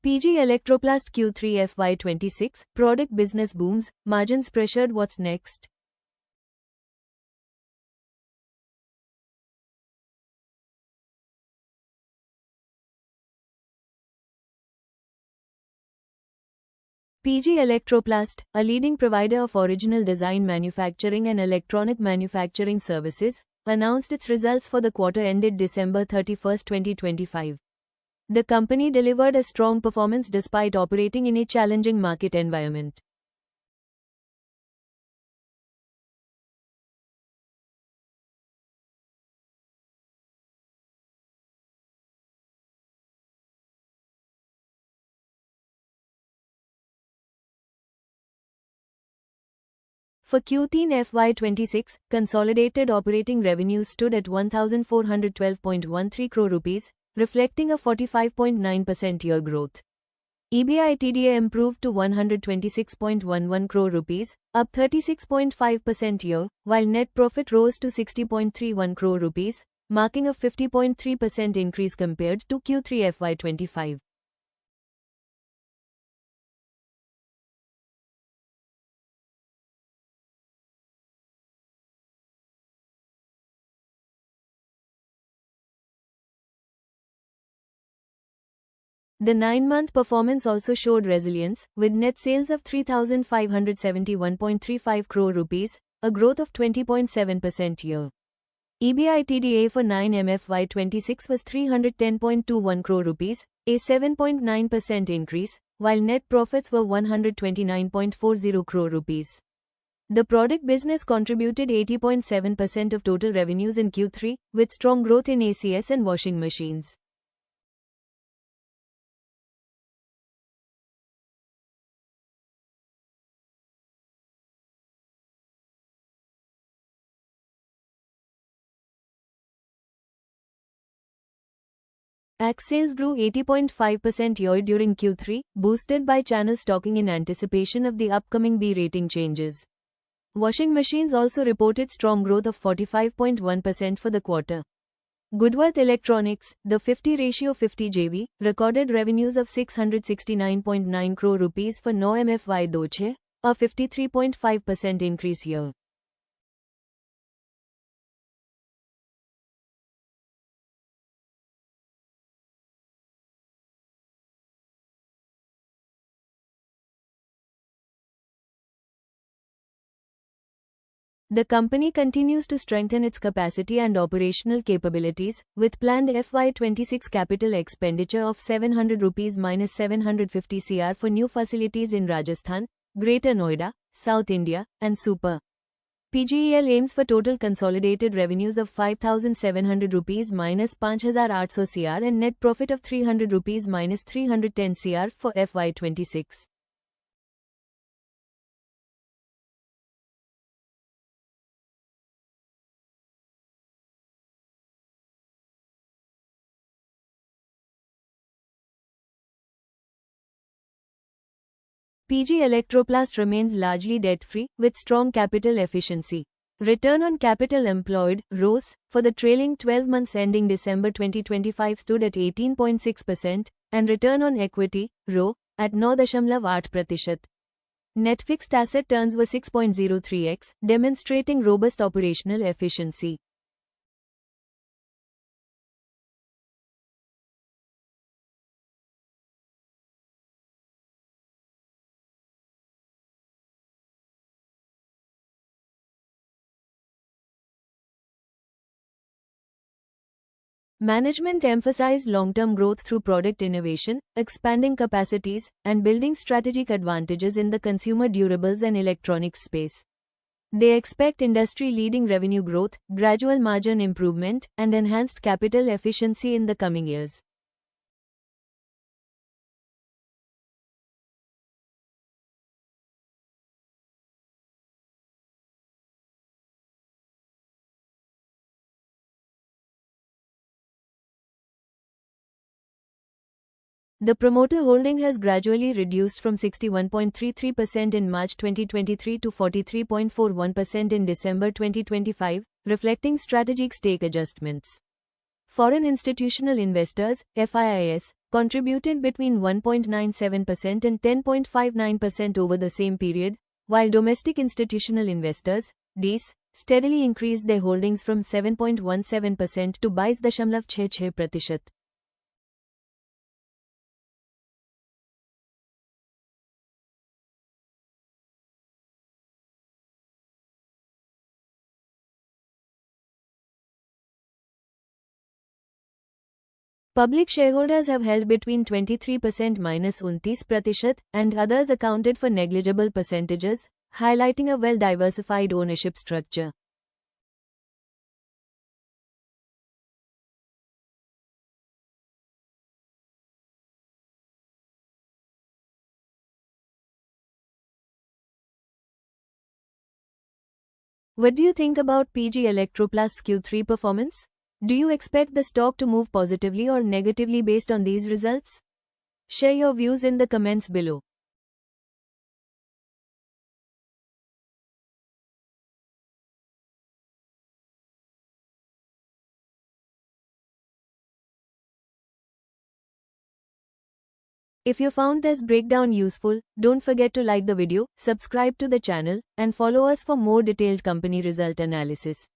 PG Electroplast Q3 FY26, product business booms, margins pressured. What's next? PG Electroplast, a leading provider of original design manufacturing and electronic manufacturing services, announced its results for the quarter ended December 31, 2025. The company delivered a strong performance despite operating in a challenging market environment. For Q3 FY26, consolidated operating revenues stood at 1,412.13 crore rupees, reflecting a 45.9% year growth. EBITDA improved to 126.11 crore rupees, up 36.5% year, while net profit rose to 60.31 crore rupees, marking a 50.3% increase compared to Q3 FY25. The 9-month performance also showed resilience, with net sales of 3,571.35 crore rupees, a growth of 20.7% year. EBITDA for 9MFY26 was 310.21 crore rupees, a 7.9% increase, while net profits were 129.40 crore rupees. The product business contributed 80.7% of total revenues in Q3, with strong growth in ACS and washing machines. AX sales grew 80.5% year during Q3, boosted by channel stocking in anticipation of the upcoming B rating changes. Washing machines also reported strong growth of 45.1% for the quarter. Goodworth Electronics, the 50/50 JV, recorded revenues of 669.9 crore rupees for 9MFY26, a 53.5% increase year. The company continues to strengthen its capacity and operational capabilities, with planned FY26 capital expenditure of 700 rupees-750 crore for new facilities in Rajasthan, Greater Noida, South India, and Super. PGEL aims for total consolidated revenues of 5,700 rupees-5,800 crore and net profit of 300 rupees-310 crore for FY26. PG Electroplast remains largely debt-free, with strong capital efficiency. Return on capital employed, ROCE, for the trailing 12 months ending December 2025 stood at 18.6%, and return on equity, ROE, at 9.8%. Net fixed asset turns were 6.03x, demonstrating robust operational efficiency. Management emphasized long-term growth through product innovation, expanding capacities, and building strategic advantages in the consumer durables and electronics space. They expect industry-leading revenue growth, gradual margin improvement, and enhanced capital efficiency in the coming years. The promoter holding has gradually reduced from 61.33% in March 2023 to 43.41% in December 2025, reflecting strategic stake adjustments. Foreign institutional investors, FIIs, contributed between 1.97% and 10.59% over the same period, while domestic institutional investors, DIIs, steadily increased their holdings from 7.17% to 22.66%. Public shareholders have held between 23% minus 29% and others accounted for negligible percentages, highlighting a well-diversified ownership structure. What do you think about PG Electroplast's Q3 performance? Do you expect the stock to move positively or negatively based on these results? Share your views in the comments below. If you found this breakdown useful, don't forget to like the video, subscribe to the channel, and follow us for more detailed company result analysis.